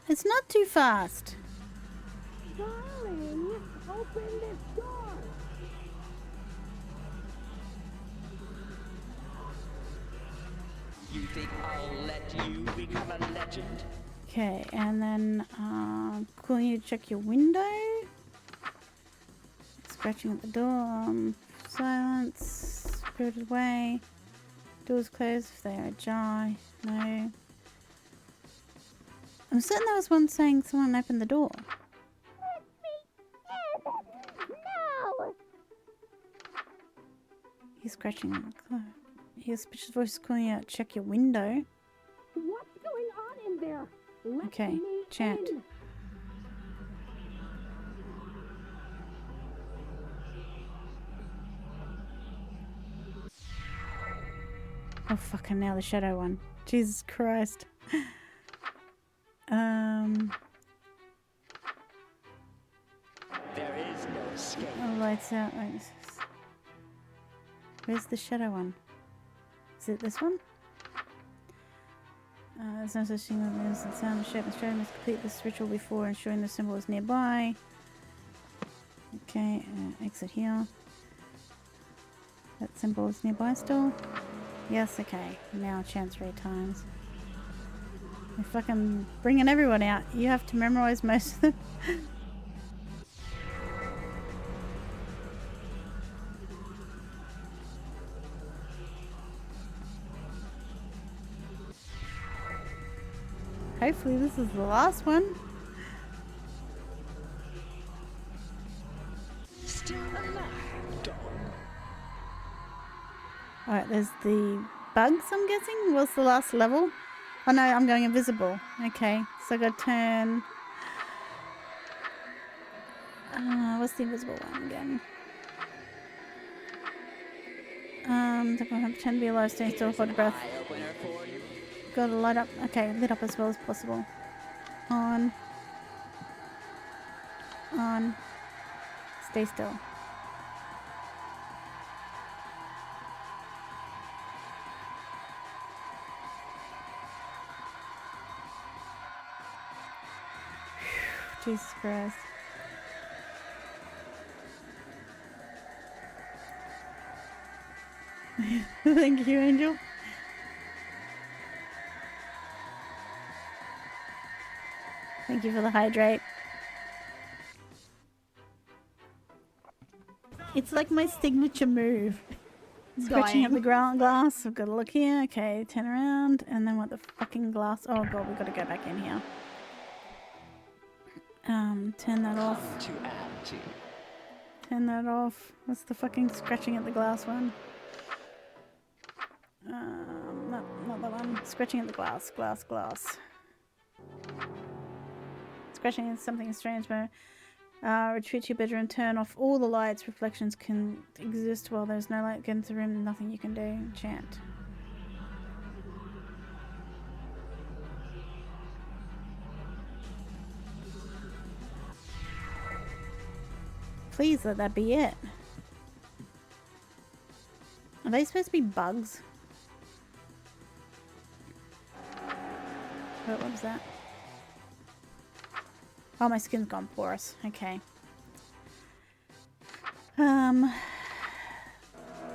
It's not too fast. Darling, open this door. You think I'll let you become a legend? Okay, and then calling you to check your window. Scratching at the door. Silence. Spirited away. Doors closed if they are ajar. No. I'm certain there was one saying someone opened the door. No. He's scratching at the clothes. His suspicious voice is calling out, check your window. What's going on in there? Let Okay, me chant. in. Oh fucking now the shadow one. Jesus Christ. There is no escape. Oh, lights out. Wait, where's the shadow one? Is it this one? There's no such thing as the sound of shape and stratum. Must complete this ritual before ensuring the symbol is nearby. Okay, exit here. That symbol is nearby still? Yes, okay. Now chant 3 times. They're fucking bringing everyone out. You have to memorize most of them. Hopefully this is the last one. Still alive, dog. Alright, there's the bugs, I'm guessing. What's the last level? Oh no, I'm going invisible. Okay, so I gotta turn... what's the invisible one again? Pretend to be alive, stay still, hold your breath. Eye opener for you. Gotta light up. Okay, lit up as well as possible. On. On. Stay still. Jesus Christ. Thank you, Angel. Thank you for the hydrate. It's like my signature move. Scratching at the ground glass. I've got to look here. Okay, turn around. And then what the fucking glass? Oh god, we've got to go back in here. Turn that off. To add to. Turn that off. What's the fucking scratching at the glass one? Not that one. Scratching at the glass. Glass. Scratching is something strange, but retreat to your bedroom, turn off all the lights. Reflections can exist while there's no light. Get into the room, nothing you can do. Chant. Please let that be it. Are they supposed to be bugs? What was that? Oh, my skin's gone porous. Okay.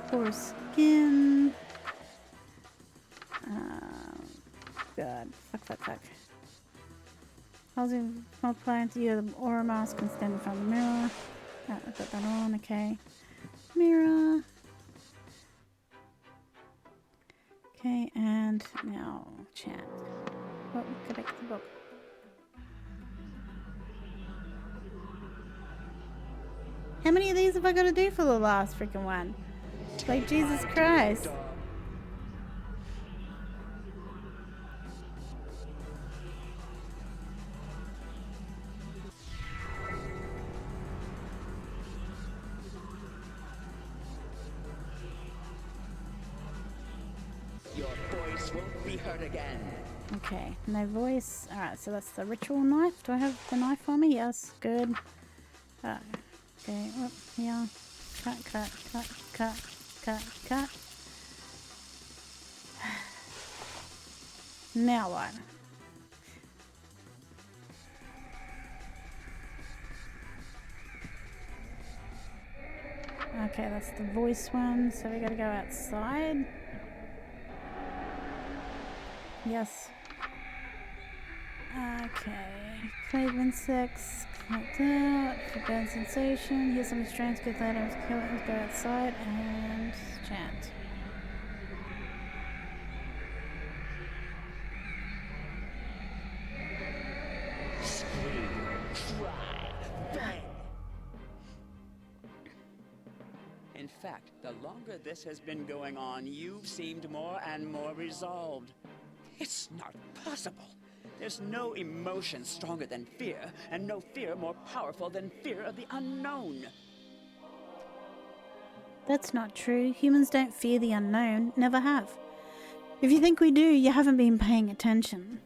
Porous skin. God. Fuck. Housing multiply into you. The aura mask can stand in front of the mirror. I've got that on. Okay. Mirror. Okay, and now chant. Oh, go back to the book. How many of these have I got to do for the last freaking one? Like, Jesus Christ. Your voice won't be heard again. Okay, no voice. Alright, so that's the ritual knife. Do I have the knife on me? Yes, good. Okay, whoop, yeah. Cut. Now what? Okay, that's the voice one, so we gotta go outside. Yes. Okay. Clave insects. Connect out. For burn sensation. Hear some strange good items. Kill it. Go outside and chant. Scream, cry, bang. In fact, the longer this has been going on, you've seemed more and more resolved. It's not possible. There's no emotion stronger than fear, and no fear more powerful than fear of the unknown. That's not true. Humans don't fear the unknown. Never have. If you think we do, you haven't been paying attention.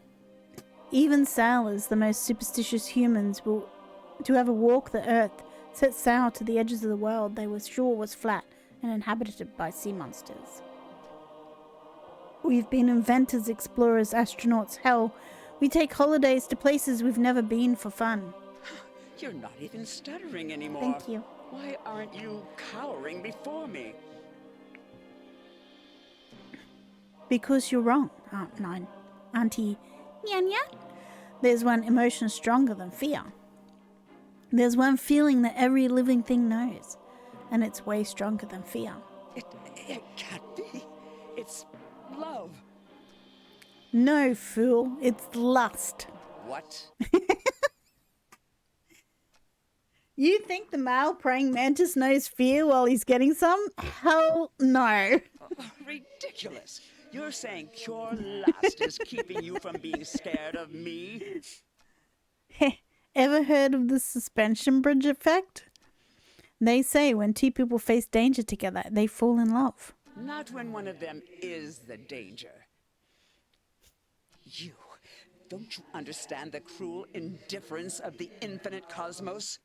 Even sailors, the most superstitious humans, to ever walk the earth, set sail to the edges of the world they were sure was flat and inhabited by sea monsters. We've been inventors, explorers, astronauts. Hell, we take holidays to places we've never been for fun. You're not even stuttering anymore. Thank you. Why aren't you cowering before me? Because you're wrong, Auntie Nyanya. There's one emotion stronger than fear. There's one feeling that every living thing knows, and it's way stronger than fear. It can't be. It's love. No, fool, it's lust. What? You think the male praying mantis knows fear while he's getting some? Hell no. Ridiculous. You're saying pure lust is keeping you from being scared of me? Ever heard of the suspension bridge effect? They say when two people face danger together, they fall in love. Not when one of them is the danger. Don't you understand the cruel indifference of the infinite cosmos?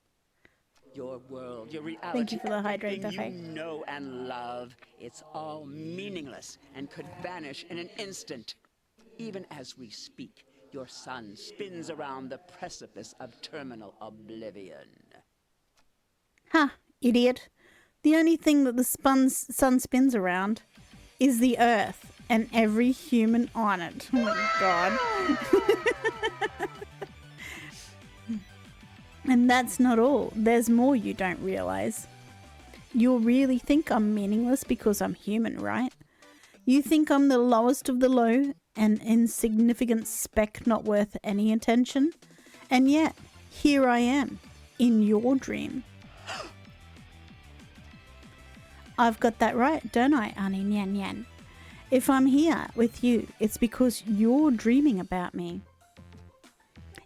Your world, your reality, Thank you for the hydrate, everything Duffy. you know and love, it's all meaningless and could vanish in an instant. Even as we speak, your sun spins around the precipice of terminal oblivion. Ha, idiot. The only thing that the sun spins around is the earth and every human on it. Oh my god. And that's not all. There's more you don't realize. You'll really think I'm meaningless because I'm human, right? You think I'm the lowest of the low, an insignificant speck not worth any attention? And yet, here I am, in your dream. I've got that right, don't I, Ani Nyan Nyan? If I'm here with you, it's because you're dreaming about me.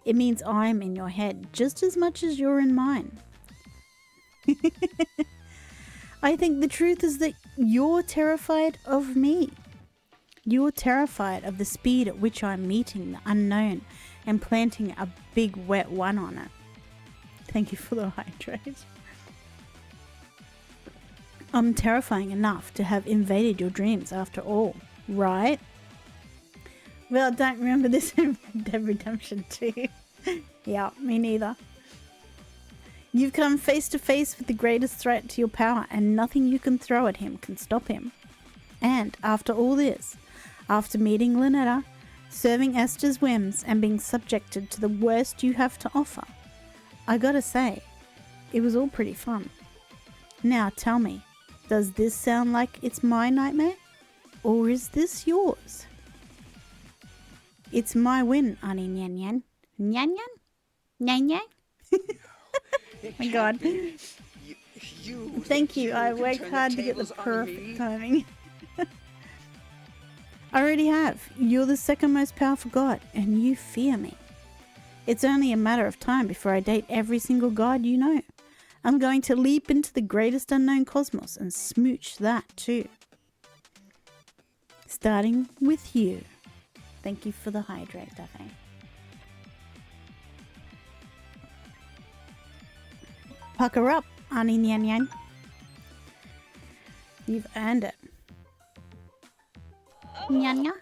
It means I'm in your head just as much as you're in mine. I think the truth is that you're terrified of me. You're terrified of the speed at which I'm meeting the unknown and planting a big wet one on it. Thank you for the hydrate. I'm terrifying enough to have invaded your dreams after all, right? Well, I don't remember this in Red Dead Redemption 2. Yeah, me neither. You've come face to face with the greatest threat to your power, and nothing you can throw at him can stop him. And after all this, after meeting Lynetta, serving Esther's whims, and being subjected to the worst you have to offer, I gotta say, it was all pretty fun. Now tell me, does this sound like it's my nightmare? Or is this yours? It's my win, Ani Nyan Nyan. Nyan Nyan? Nyan Nyan? My god. Thank you. I worked hard to get the perfect timing. I already have. You're the second most powerful god, and you fear me. It's only a matter of time before I date every single god you know. I'm going to leap into the greatest unknown cosmos and smooch that too. Starting with you. Thank you for the hydrate, Duffy. Pucker up, Ani Nyan Nyan. You've earned it. Nyan Nyan?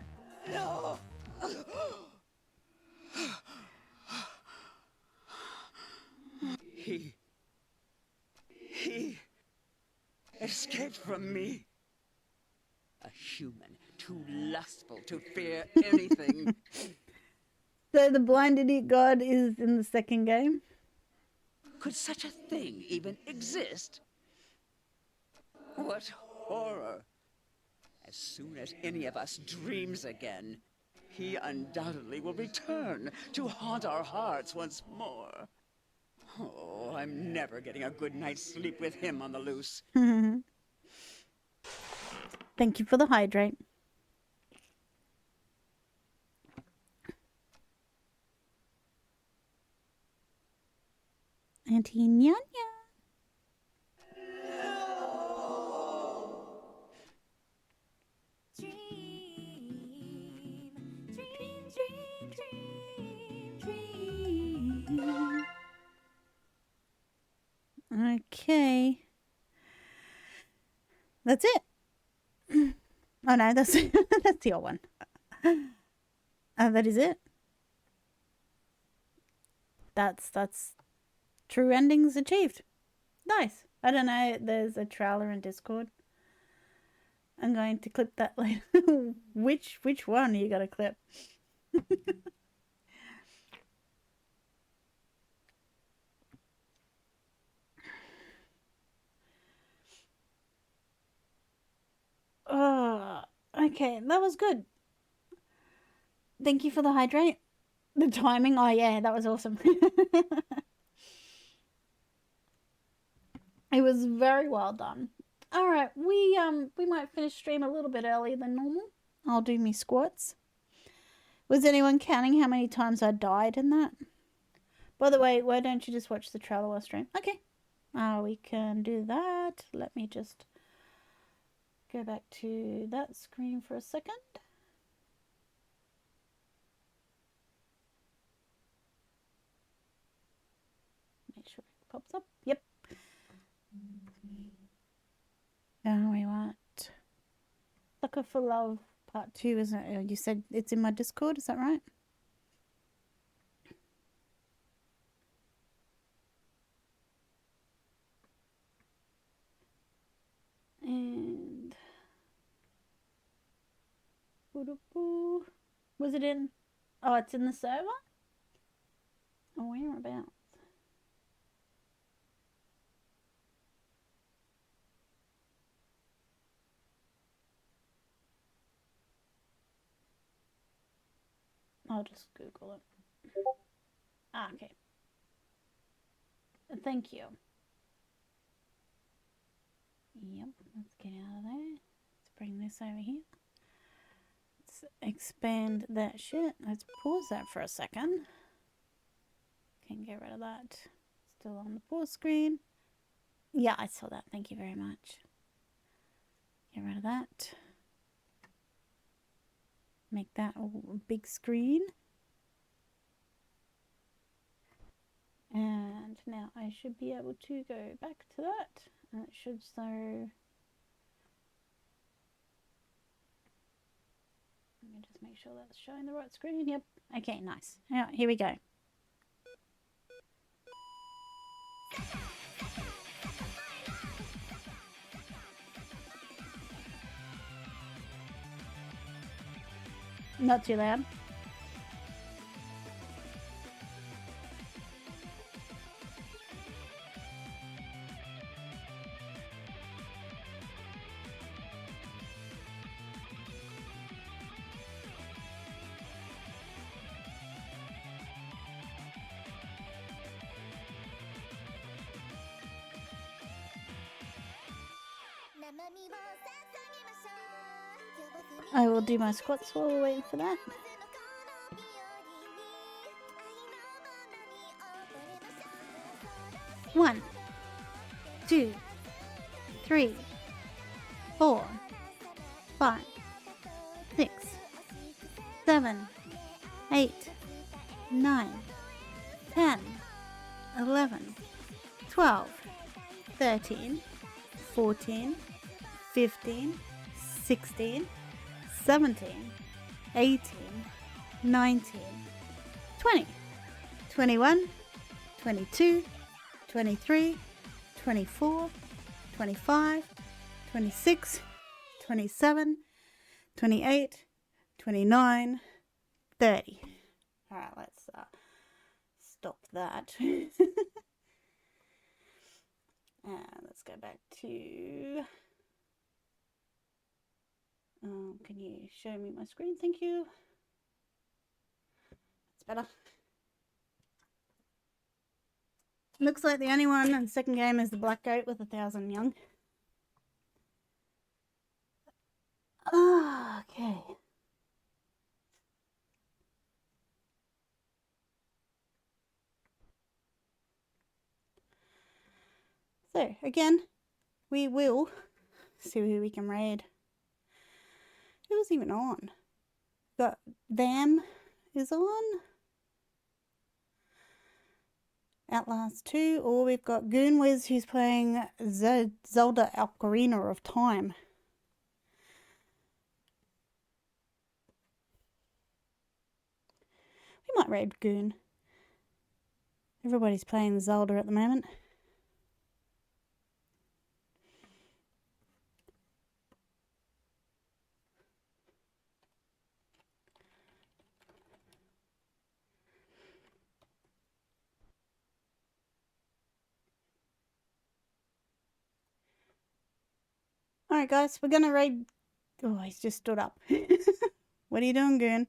He escaped from me. A human, too lustful to fear anything. So the blind idiot god is in the second game? Could such a thing even exist? What horror! As soon as any of us dreams again, he undoubtedly will return to haunt our hearts once more. Oh, I'm never getting a good night's sleep with him on the loose. Thank you for the hydrate. Auntie Nyanya. Okay. That's it. Oh no, that's that's the old one. That is it. That's true endings achieved. Nice. I don't know. There's a trailer in Discord. I'm going to clip that later. Which one you got to clip? Oh, okay, that was good. Thank you for the hydrate. The timing. Oh yeah, that was awesome. It was very well done. All right, we might finish stream a little bit earlier than normal. I'll do me squats. Was anyone counting how many times I died in that? By the way, why don't you just watch the trailer while stream? Okay. We can do that. Let me just go back to that screen for a second. Make sure it pops up. Yep. Now we want Sucker for Love Part 2, isn't it? You said it's in my Discord, is that right? And was it in? Oh, it's in the server? Oh, whereabouts? I'll just Google it. Okay. Thank you. Yep, let's get out of there. Let's bring this over here. Let's expand that shit. Let's pause that for a second. Can get rid of that. Still on the pause screen. Yeah, I saw that. Thank you very much. Get rid of that. Make that a big screen. And now I should be able to go back to that. And it should show. Let me just make sure that's showing the right screen. Yep. Okay, nice. Now, here we go. Not too loud. I will do my squats while we're waiting for that. 1, 2, 3, 4, 5, 6, 7, 8, 9, 10, 11, 12, 13, 14, 15, 16, 17, 18, 19, 20, 21, 22, 23, 24, 25, 26, 27, 28, 29, 30. All right, let's stop that. And let's go back to... can you show me my screen? Thank you. That's better. Looks like the only one in the second game is the Black Goat with 1,000 young. Okay. So, again, we will see who we can raid. Who was even on? Got Vam is on. Outlast 2, or we've got Goonwiz who's playing Zelda Ocarina of Time. You might raid Goon. Everybody's playing Zelda at the moment. Alright guys, we're gonna raid... Oh, he's just stood up. What are you doing, Goon?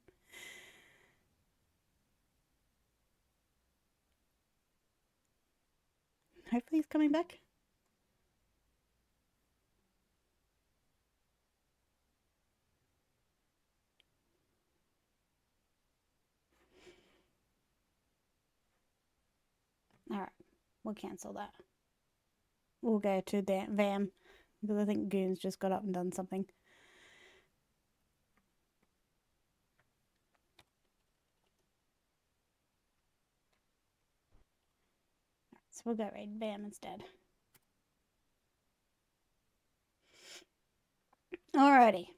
Hopefully he's coming back. Alright, we'll cancel that. We'll go to the VAM, because I think Goon's just got up and done something. So we'll go raid VAM instead. Alrighty.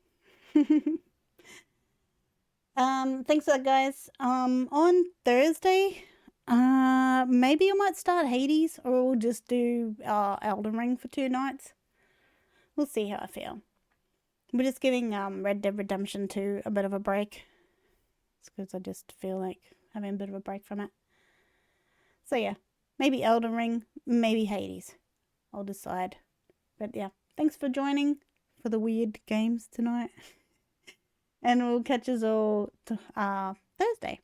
Thanks for that, guys. On Thursday, maybe I might start Hades, or we'll just do Elden Ring for 2 nights. We'll see how I feel. We're just giving Red Dead Redemption 2 a bit of a break. It's because I just feel like having a bit of a break from it. So yeah, maybe Elden Ring, maybe Hades. I'll decide. But yeah, thanks for joining for the weird games tonight. And we'll catch us all Thursday.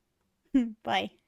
Bye.